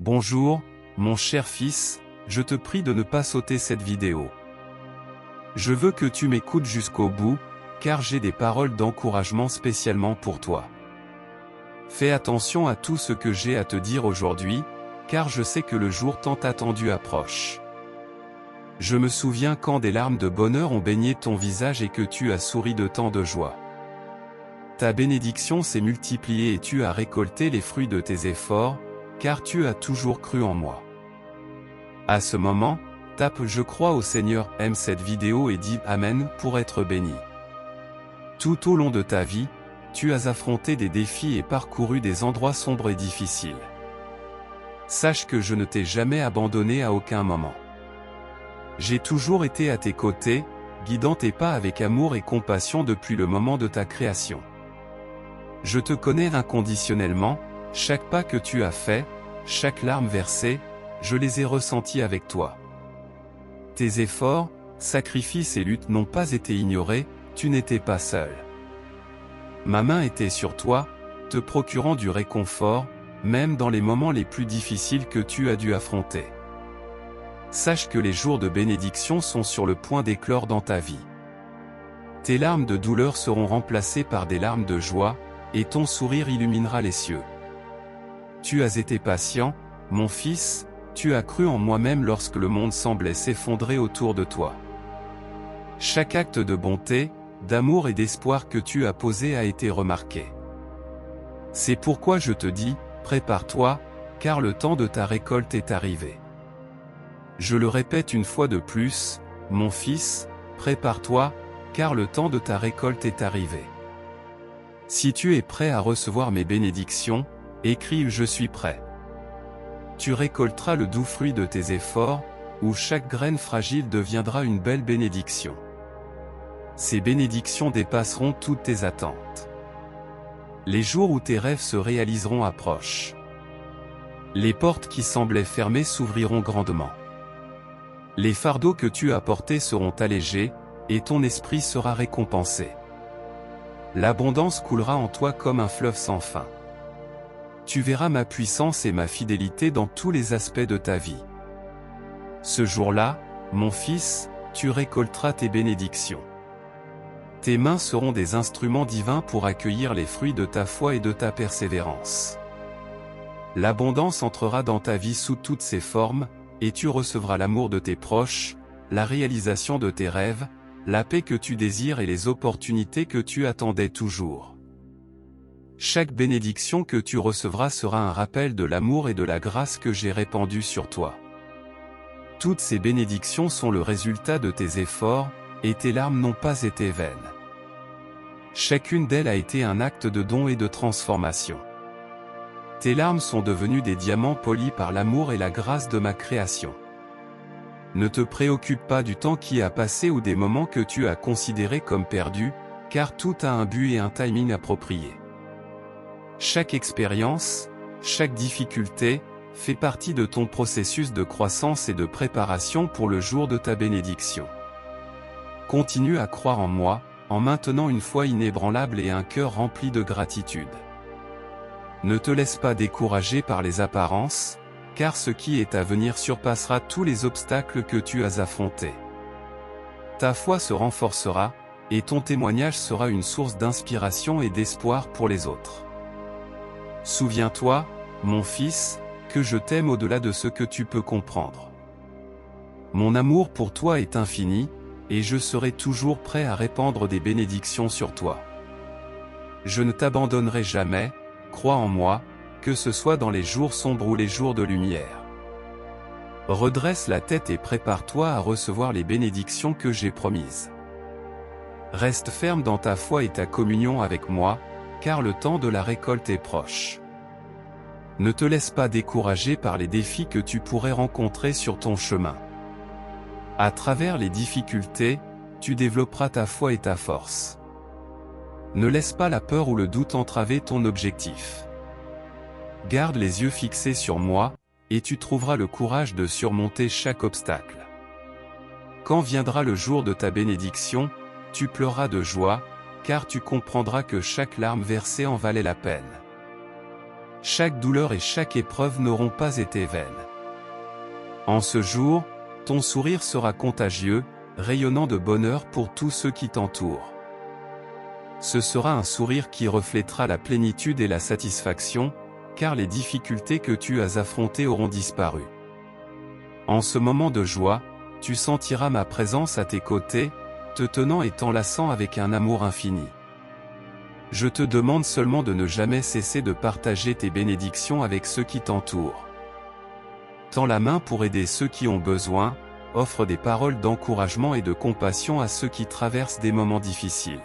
Bonjour, mon cher fils, je te prie de ne pas sauter cette vidéo. Je veux que tu m'écoutes jusqu'au bout, car j'ai des paroles d'encouragement spécialement pour toi. Fais attention à tout ce que j'ai à te dire aujourd'hui, car je sais que le jour tant attendu approche. Je me souviens quand des larmes de bonheur ont baigné ton visage et que tu as souri de tant de joie. Ta bénédiction s'est multipliée et tu as récolté les fruits de tes efforts, car tu as toujours cru en moi. À ce moment, tape « Je crois au Seigneur » aime cette vidéo et dis « Amen » pour être béni. Tout au long de ta vie, tu as affronté des défis et parcouru des endroits sombres et difficiles. Sache que je ne t'ai jamais abandonné à aucun moment. J'ai toujours été à tes côtés, guidant tes pas avec amour et compassion depuis le moment de ta création. Je te connais inconditionnellement, chaque pas que tu as fait, chaque larme versée, je les ai ressentis avec toi. Tes efforts, sacrifices et luttes n'ont pas été ignorés, tu n'étais pas seul. Ma main était sur toi, te procurant du réconfort, même dans les moments les plus difficiles que tu as dû affronter. Sache que les jours de bénédiction sont sur le point d'éclore dans ta vie. Tes larmes de douleur seront remplacées par des larmes de joie, et ton sourire illuminera les cieux. Tu as été patient, mon fils, tu as cru en moi-même lorsque le monde semblait s'effondrer autour de toi. Chaque acte de bonté, d'amour et d'espoir que tu as posé a été remarqué. C'est pourquoi je te dis, prépare-toi, car le temps de ta récolte est arrivé. Je le répète une fois de plus, mon fils, prépare-toi, car le temps de ta récolte est arrivé. Si tu es prêt à recevoir mes bénédictions, écris « Je suis prêt ». Tu récolteras le doux fruit de tes efforts, où chaque graine fragile deviendra une belle bénédiction. Ces bénédictions dépasseront toutes tes attentes. Les jours où tes rêves se réaliseront approchent. Les portes qui semblaient fermées s'ouvriront grandement. Les fardeaux que tu as portés seront allégés, et ton esprit sera récompensé. L'abondance coulera en toi comme un fleuve sans fin. Tu verras ma puissance et ma fidélité dans tous les aspects de ta vie. Ce jour-là, mon fils, tu récolteras tes bénédictions. Tes mains seront des instruments divins pour accueillir les fruits de ta foi et de ta persévérance. L'abondance entrera dans ta vie sous toutes ses formes, et tu recevras l'amour de tes proches, la réalisation de tes rêves, la paix que tu désires et les opportunités que tu attendais toujours. Chaque bénédiction que tu recevras sera un rappel de l'amour et de la grâce que j'ai répandue sur toi. Toutes ces bénédictions sont le résultat de tes efforts, et tes larmes n'ont pas été vaines. Chacune d'elles a été un acte de don et de transformation. Tes larmes sont devenues des diamants polis par l'amour et la grâce de ma création. Ne te préoccupe pas du temps qui a passé ou des moments que tu as considérés comme perdus, car tout a un but et un timing approprié. Chaque expérience, chaque difficulté, fait partie de ton processus de croissance et de préparation pour le jour de ta bénédiction. Continue à croire en moi, en maintenant une foi inébranlable et un cœur rempli de gratitude. Ne te laisse pas décourager par les apparences, car ce qui est à venir surpassera tous les obstacles que tu as affrontés. Ta foi se renforcera, et ton témoignage sera une source d'inspiration et d'espoir pour les autres. Souviens-toi, mon fils, que je t'aime au-delà de ce que tu peux comprendre. Mon amour pour toi est infini, et je serai toujours prêt à répandre des bénédictions sur toi. Je ne t'abandonnerai jamais, crois en moi, que ce soit dans les jours sombres ou les jours de lumière. Redresse la tête et prépare-toi à recevoir les bénédictions que j'ai promises. Reste ferme dans ta foi et ta communion avec moi, car le temps de la récolte est proche. Ne te laisse pas décourager par les défis que tu pourrais rencontrer sur ton chemin. À travers les difficultés, tu développeras ta foi et ta force. Ne laisse pas la peur ou le doute entraver ton objectif. Garde les yeux fixés sur moi, et tu trouveras le courage de surmonter chaque obstacle. Quand viendra le jour de ta bénédiction, tu pleureras de joie, car tu comprendras que chaque larme versée en valait la peine. chaque douleur et chaque épreuve n'auront pas été vaines. En ce jour, ton sourire sera contagieux, rayonnant de bonheur pour tous ceux qui t'entourent. Ce sera un sourire qui reflètera la plénitude et la satisfaction, car les difficultés que tu as affrontées auront disparu. En ce moment de joie, tu sentiras ma présence à tes côtés, te tenant et t'enlaçant avec un amour infini. Je te demande seulement de ne jamais cesser de partager tes bénédictions avec ceux qui t'entourent. Tends la main pour aider ceux qui ont besoin, offre des paroles d'encouragement et de compassion à ceux qui traversent des moments difficiles.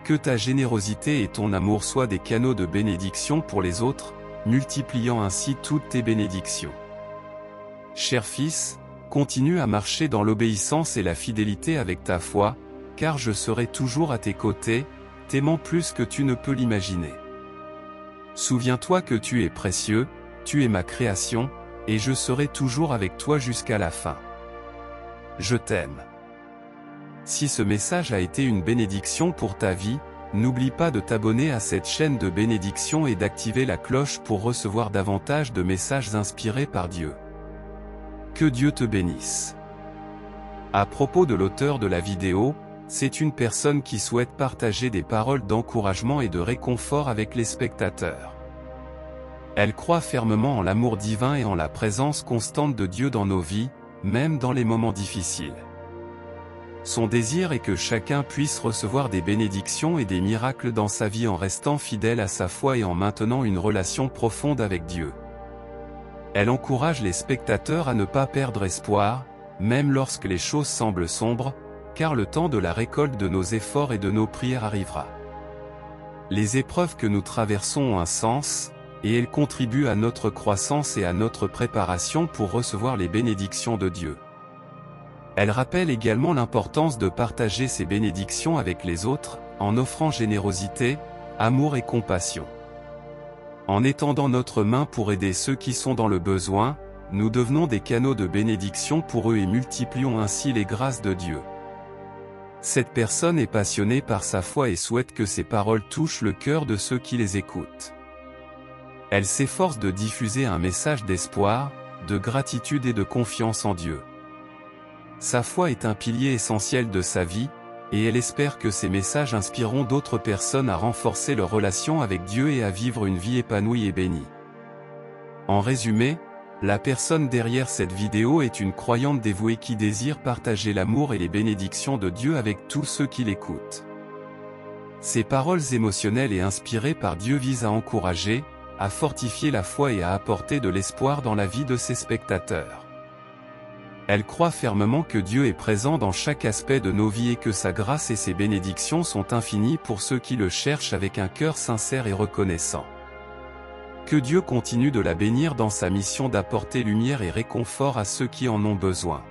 Que ta générosité et ton amour soient des canaux de bénédiction pour les autres, multipliant ainsi toutes tes bénédictions. Cher fils, continue à marcher dans l'obéissance et la fidélité avec ta foi, car je serai toujours à tes côtés, t'aimant plus que tu ne peux l'imaginer. Souviens-toi que tu es précieux, tu es ma création, et je serai toujours avec toi jusqu'à la fin. Je t'aime. Si ce message a été une bénédiction pour ta vie, n'oublie pas de t'abonner à cette chaîne de bénédiction et d'activer la cloche pour recevoir davantage de messages inspirés par Dieu. Que Dieu te bénisse. À propos de l'auteur de la vidéo, c'est une personne qui souhaite partager des paroles d'encouragement et de réconfort avec les spectateurs. Elle croit fermement en l'amour divin et en la présence constante de Dieu dans nos vies, même dans les moments difficiles. Son désir est que chacun puisse recevoir des bénédictions et des miracles dans sa vie en restant fidèle à sa foi et en maintenant une relation profonde avec Dieu. Elle encourage les spectateurs à ne pas perdre espoir, même lorsque les choses semblent sombres, car le temps de la récolte de nos efforts et de nos prières arrivera. Les épreuves que nous traversons ont un sens, et elles contribuent à notre croissance et à notre préparation pour recevoir les bénédictions de Dieu. Elle rappelle également l'importance de partager ces bénédictions avec les autres, en offrant générosité, amour et compassion. En étendant notre main pour aider ceux qui sont dans le besoin, nous devenons des canaux de bénédiction pour eux et multiplions ainsi les grâces de Dieu. Cette personne est passionnée par sa foi et souhaite que ses paroles touchent le cœur de ceux qui les écoutent. Elle s'efforce de diffuser un message d'espoir, de gratitude et de confiance en Dieu. Sa foi est un pilier essentiel de sa vie, et elle espère que ces messages inspireront d'autres personnes à renforcer leur relation avec Dieu et à vivre une vie épanouie et bénie. En résumé, la personne derrière cette vidéo est une croyante dévouée qui désire partager l'amour et les bénédictions de Dieu avec tous ceux qui l'écoutent. Ces paroles émotionnelles et inspirées par Dieu visent à encourager, à fortifier la foi et à apporter de l'espoir dans la vie de ses spectateurs. Elle croit fermement que Dieu est présent dans chaque aspect de nos vies et que sa grâce et ses bénédictions sont infinies pour ceux qui le cherchent avec un cœur sincère et reconnaissant. Que Dieu continue de la bénir dans sa mission d'apporter lumière et réconfort à ceux qui en ont besoin.